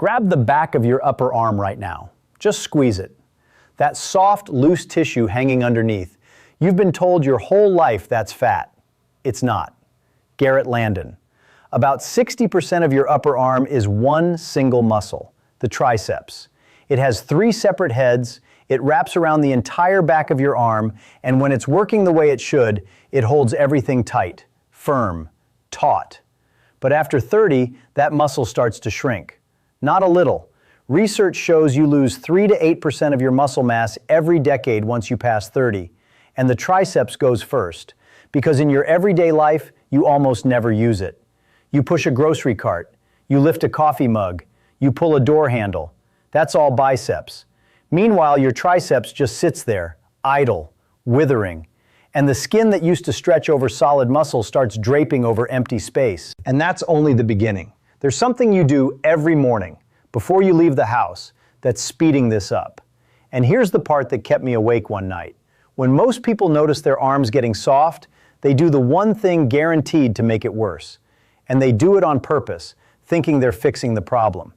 Grab the back of your upper arm right now. Just squeeze it. That soft, loose tissue hanging underneath. You've been told your whole life that's fat. It's not. Landon. About 60% of your upper arm is one single muscle, the triceps. It has 3 separate heads, it wraps around the entire back of your arm, and when it's working the way it should, it holds everything tight, firm, taut. But after 30, that muscle starts to shrink. Not a little. Research shows you lose 3 to 8% of your muscle mass every decade once you pass 30, and the triceps goes first, because in your everyday life, you almost never use it. You push a grocery cart, you lift a coffee mug, you pull a door handle. That's all biceps. Meanwhile, your triceps just sits there, idle, withering, and the skin that used to stretch over solid muscle starts draping over empty space. And that's only the beginning. There's something you do every morning, before you leave the house, that's speeding this up. And here's the part that kept me awake one night. When most people notice their arms getting soft, they do the one thing guaranteed to make it worse. And they do it on purpose, thinking they're fixing the problem.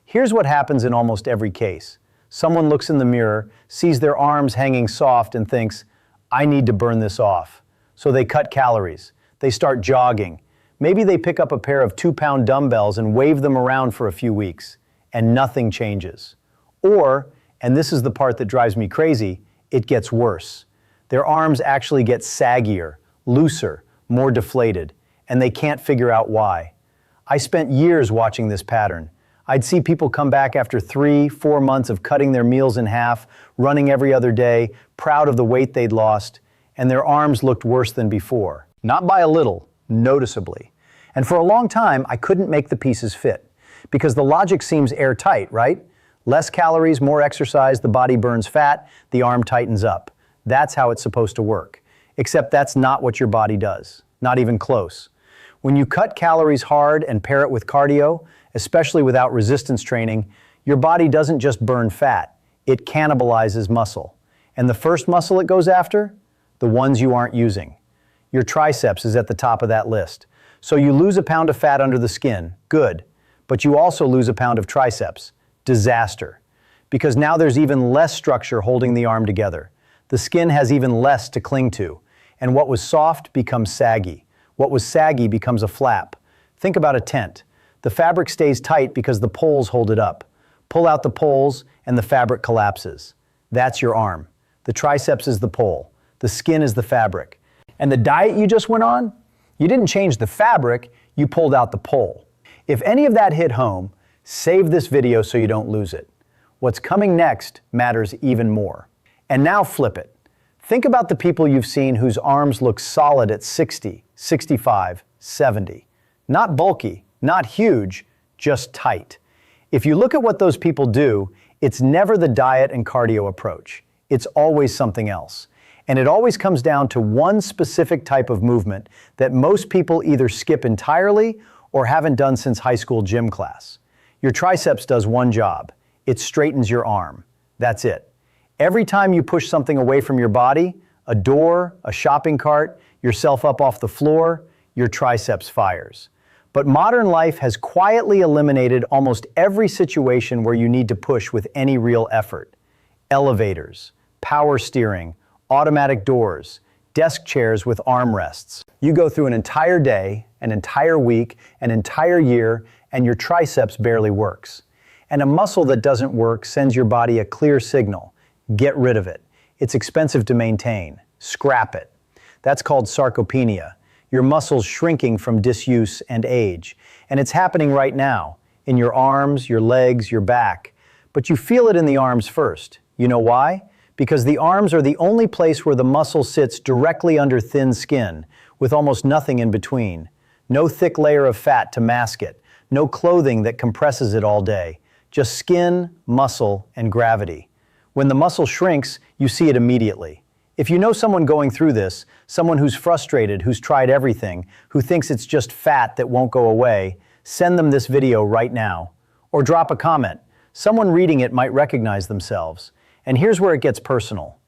Here's what happens in almost every case. Someone looks in the mirror, sees their arms hanging soft and thinks, I need to burn this off. So they cut calories. They start jogging. Maybe they pick up a pair of 2-pound dumbbells and wave them around for a few weeks, and nothing changes. Or, and this is the part that drives me crazy, it gets worse. Their arms actually get saggier, looser, more deflated, and they can't figure out why. I spent years watching this pattern. I'd see people come back after 3-4 months of cutting their meals in half, running every other day, proud of the weight they'd lost, and their arms looked worse than before. Not by a little, noticeably. And for a long time, I couldn't make the pieces fit, because the logic seems airtight, right? Less calories, more exercise, the body burns fat, the arm tightens up. That's how it's supposed to work. Except that's not what your body does. Not even close. When you cut calories hard and pair it with cardio, especially without resistance training, your body doesn't just burn fat, it cannibalizes muscle. And the first muscle it goes after? The ones you aren't using. Your triceps is at the top of that list. So you lose a pound of fat under the skin, good. But you also lose a pound of triceps, disaster. Because now there's even less structure holding the arm together. The skin has even less to cling to. And what was soft becomes saggy. What was saggy becomes a flap. Think about a tent. The fabric stays tight because the poles hold it up. Pull out the poles and the fabric collapses. That's your arm. The triceps is the pole. The skin is the fabric. And the diet you just went on? You didn't change the fabric, you pulled out the pole. If any of that hit home, save this video so you don't lose it. What's coming next matters even more. And now flip it. Think about the people you've seen whose arms look solid at 60, 65, 70. Not bulky, not huge, just tight. If you look at what those people do, it's never the diet and cardio approach. It's always something else. And it always comes down to one specific type of movement that most people either skip entirely or haven't done since high school gym class. Your triceps does one job. It straightens your arm. That's it. Every time you push something away from your body, a door, a shopping cart, yourself up off the floor, your triceps fires. But modern life has quietly eliminated almost every situation where you need to push with any real effort. Elevators, power steering, automatic doors, desk chairs with armrests. You go through an entire day, an entire week, an entire year, and your triceps barely works. And a muscle that doesn't work sends your body a clear signal. Get rid of it. It's expensive to maintain. Scrap it. That's called sarcopenia. Your muscles shrinking from disuse and age. And it's happening right now, in your arms, your legs, your back. But you feel it in the arms first. You know why? Because the arms are the only place where the muscle sits directly under thin skin, with almost nothing in between. No thick layer of fat to mask it. No clothing that compresses it all day. Just skin, muscle, and gravity. When the muscle shrinks, you see it immediately. If you know someone going through this, someone who's frustrated, who's tried everything, who thinks it's just fat that won't go away, send them this video right now. Or drop a comment. Someone reading it might recognize themselves. And here's where it gets personal.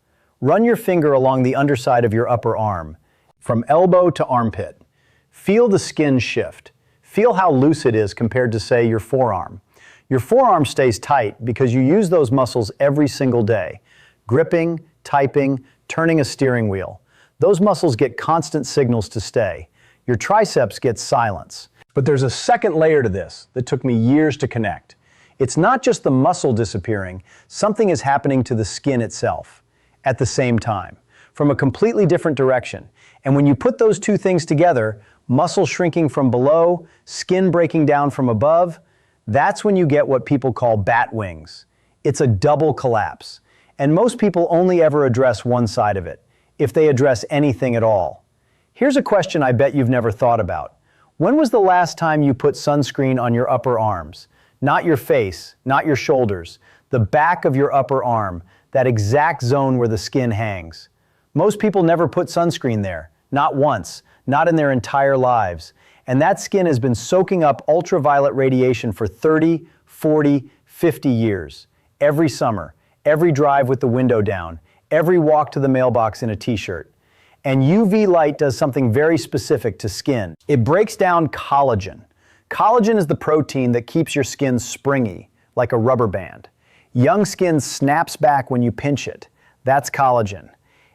Run your finger along the underside of your upper arm, from elbow to armpit. Feel the skin shift. Feel how loose it is compared to, say, your forearm. Your forearm stays tight because you use those muscles every single day. Gripping, typing, turning a steering wheel. Those muscles get constant signals to stay. Your triceps gets silence. But there's a second layer to this that took me years to connect. It's not just the muscle disappearing, something is happening to the skin itself at the same time, from a completely different direction. And when you put those two things together, muscle shrinking from below, skin breaking down from above, that's when you get what people call bat wings. It's a double collapse. And most people only ever address one side of it, if they address anything at all. Here's a question I bet you've never thought about. When was the last time you put sunscreen on your upper arms? Not your face, not your shoulders, the back of your upper arm, that exact zone where the skin hangs. Most people never put sunscreen there, not once, not in their entire lives. And that skin has been soaking up ultraviolet radiation for 30, 40, 50 years. Every summer, every drive with the window down, every walk to the mailbox in a t-shirt. And UV light does something very specific to skin. It breaks down collagen. Collagen is the protein that keeps your skin springy, like a rubber band. Young skin snaps back when you pinch it. That's collagen.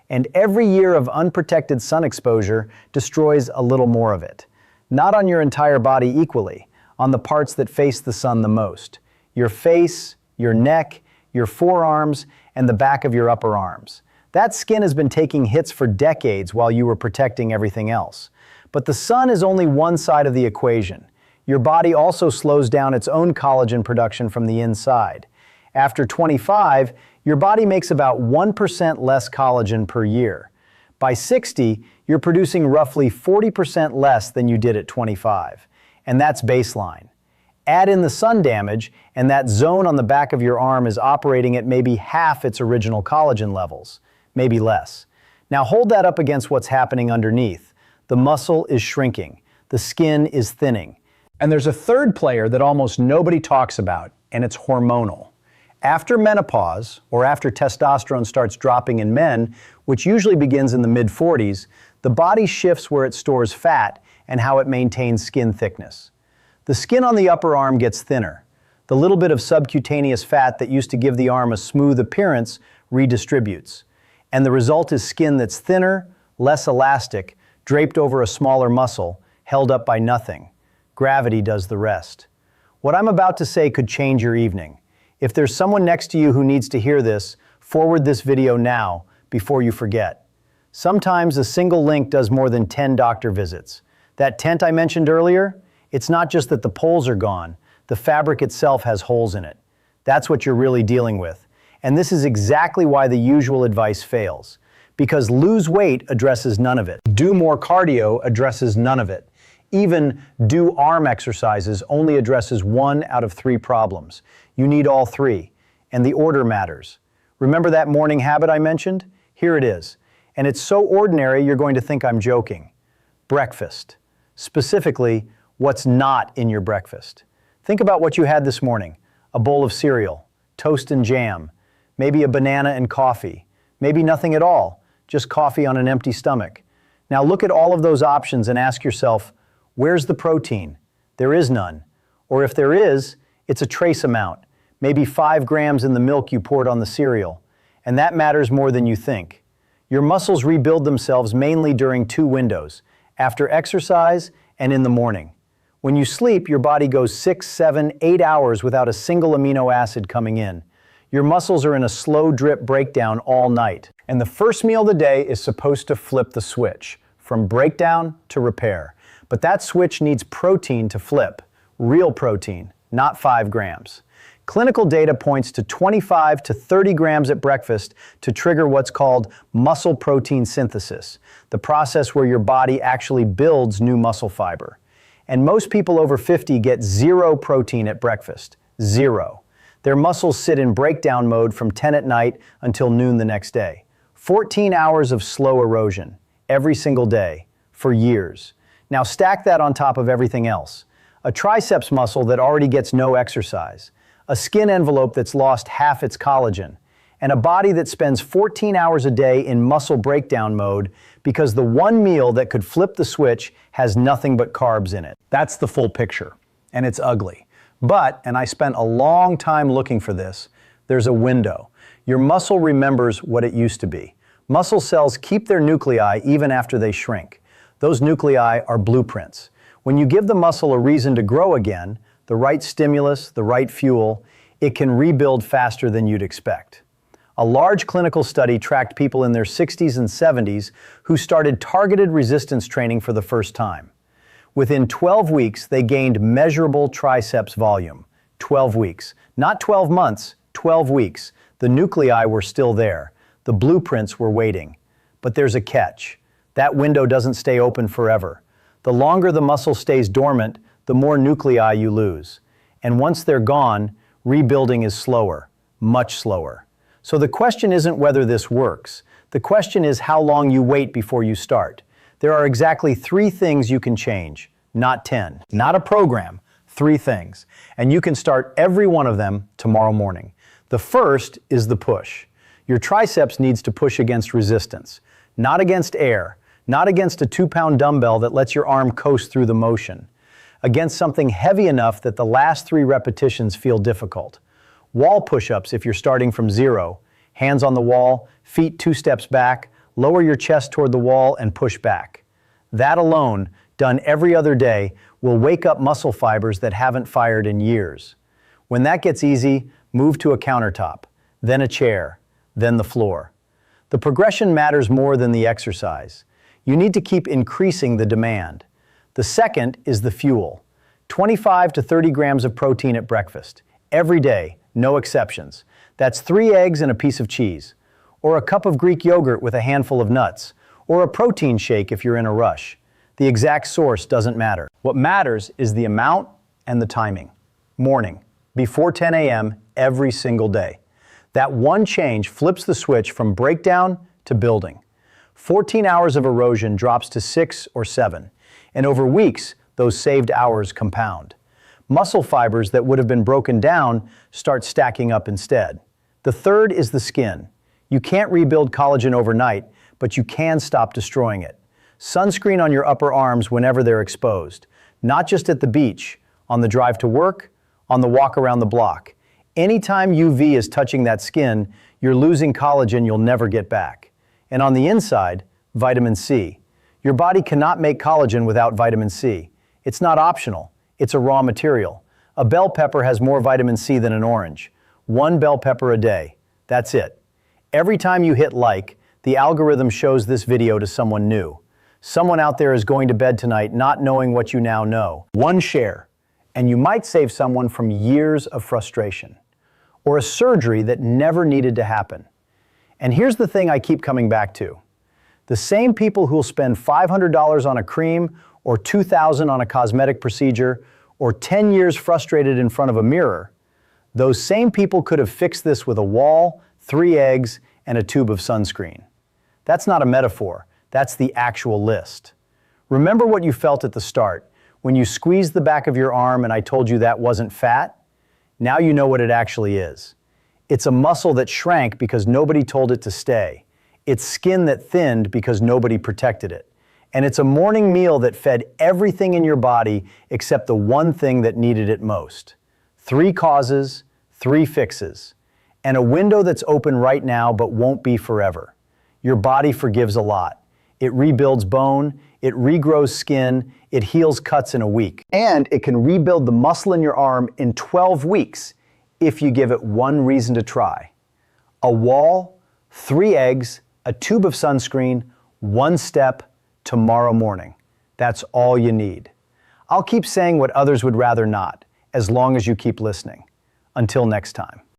And every year of unprotected sun exposure destroys a little more of it. Not on your entire body equally, on the parts that face the sun the most. Your face, your neck, your forearms, and the back of your upper arms. That skin has been taking hits for decades while you were protecting everything else. But the sun is only one side of the equation. Your body also slows down its own collagen production from the inside. After 25, your body makes about 1% less collagen per year. By 60, you're producing roughly 40% less than you did at 25. And that's baseline. Add in the sun damage, and that zone on the back of your arm is operating at maybe half its original collagen levels, maybe less. Now hold that up against what's happening underneath. The muscle is shrinking. The skin is thinning. And there's a third player that almost nobody talks about, and it's hormonal. After menopause, or after testosterone starts dropping in men, which usually begins in the mid-40s, the body shifts where it stores fat and how it maintains skin thickness. The skin on the upper arm gets thinner. The little bit of subcutaneous fat that used to give the arm a smooth appearance redistributes. And the result is skin that's thinner, less elastic, draped over a smaller muscle, held up by nothing. Gravity does the rest. What I'm about to say could change your evening. If there's someone next to you who needs to hear this, forward this video now before you forget. Sometimes a single link does more than 10 doctor visits. That tent I mentioned earlier, it's not just that the poles are gone, the fabric itself has holes in it. That's what you're really dealing with. And this is exactly why the usual advice fails. Because lose weight addresses none of it. Do more cardio addresses none of it. Even do arm exercises only addresses 1 out of 3 problems. You need all 3, and the order matters. Remember that morning habit I mentioned? Here it is. And it's so ordinary you're going to think I'm joking. Breakfast. Specifically, what's not in your breakfast. Think about what you had this morning. A bowl of cereal, toast and jam, maybe a banana and coffee, maybe nothing at all, just coffee on an empty stomach. Now look at all of those options and ask yourself, where's the protein? There is none. Or if there is, it's a trace amount, maybe 5 grams in the milk you poured on the cereal. And that matters more than you think. Your muscles rebuild themselves mainly during 2 windows, after exercise and in the morning. When you sleep, your body goes 6, 7, 8 hours without a single amino acid coming in. Your muscles are in a slow drip breakdown all night. And the first meal of the day is supposed to flip the switch, from breakdown to repair. But that switch needs protein to flip, real protein, not 5 grams. Clinical data points to 25 to 30 grams at breakfast to trigger what's called muscle protein synthesis, the process where your body actually builds new muscle fiber. And most people over 50 get 0 protein at breakfast, 0. Their muscles sit in breakdown mode from 10 at night until noon the next day. 14 hours of slow erosion, every single day, for years. Now stack that on top of everything else. A triceps muscle that already gets no exercise, a skin envelope that's lost half its collagen, and a body that spends 14 hours a day in muscle breakdown mode because the one meal that could flip the switch has nothing but carbs in it. That's the full picture, and it's ugly. But, and I spent a long time looking for this, there's a window. Your muscle remembers what it used to be. Muscle cells keep their nuclei even after they shrink. Those nuclei are blueprints. When you give the muscle a reason to grow again, the right stimulus, the right fuel, it can rebuild faster than you'd expect. A large clinical study tracked people in their 60s and 70s who started targeted resistance training for the first time. Within 12 weeks, they gained measurable triceps volume. 12 weeks. Not 12 months, 12 weeks. The nuclei were still there. The blueprints were waiting. But there's a catch. That window doesn't stay open forever. The longer the muscle stays dormant, the more nuclei you lose. And once they're gone, rebuilding is slower, much slower. So the question isn't whether this works. The question is how long you wait before you start. There are exactly 3 things you can change, not 10. Not a program, 3 things. And you can start every one of them tomorrow morning. The first is the push. Your triceps needs to push against resistance, not against air, not against a 2-pound dumbbell that lets your arm coast through the motion, against something heavy enough that the last 3 repetitions feel difficult. Wall push-ups if you're starting from 0, hands on the wall, feet 2 steps back, lower your chest toward the wall and push back. That alone, done every other day, will wake up muscle fibers that haven't fired in years. When that gets easy, move to a countertop, then a chair, then the floor. The progression matters more than the exercise. You need to keep increasing the demand. The second is the fuel. 25 to 30 grams of protein at breakfast. Every day, no exceptions. That's 3 eggs and a piece of cheese. Or a cup of Greek yogurt with a handful of nuts. Or a protein shake if you're in a rush. The exact source doesn't matter. What matters is the amount and the timing. Morning, before 10 a.m. every single day. That one change flips the switch from breakdown to building. 14 hours of erosion drops to 6 or 7. And over weeks, those saved hours compound. Muscle fibers that would have been broken down start stacking up instead. The third is the skin. You can't rebuild collagen overnight, but you can stop destroying it. Sunscreen on your upper arms whenever they're exposed. Not just at the beach, on the drive to work, on the walk around the block. Anytime UV is touching that skin, you're losing collagen you'll never get back. And on the inside, vitamin C. Your body cannot make collagen without vitamin C. It's not optional. It's a raw material. A bell pepper has more vitamin C than an orange. 1 bell pepper a day. That's it. Every time you hit like, the algorithm shows this video to someone new. Someone out there is going to bed tonight not knowing what you now know. 1 share, and you might save someone from years of frustration. Or a surgery that never needed to happen. And here's the thing I keep coming back to. The same people who'll spend $500 on a cream, or $2,000 on a cosmetic procedure, or 10 years frustrated in front of a mirror, those same people could have fixed this with a wall, 3 eggs, and a tube of sunscreen. That's not a metaphor, that's the actual list. Remember what you felt at the start, when you squeezed the back of your arm and I told you that wasn't fat? Now you know what it actually is. It's a muscle that shrank because nobody told it to stay. It's skin that thinned because nobody protected it. And it's a morning meal that fed everything in your body except the one thing that needed it most. 3 causes, 3 fixes. And a window that's open right now but won't be forever. Your body forgives a lot. It rebuilds bone, it regrows skin, it heals cuts in a week. And it can rebuild the muscle in your arm in 12 weeks if you give it one reason to try. A wall, 3 eggs, a tube of sunscreen, 1 step, tomorrow morning. That's all you need. I'll keep saying what others would rather not, as long as you keep listening. Until next time.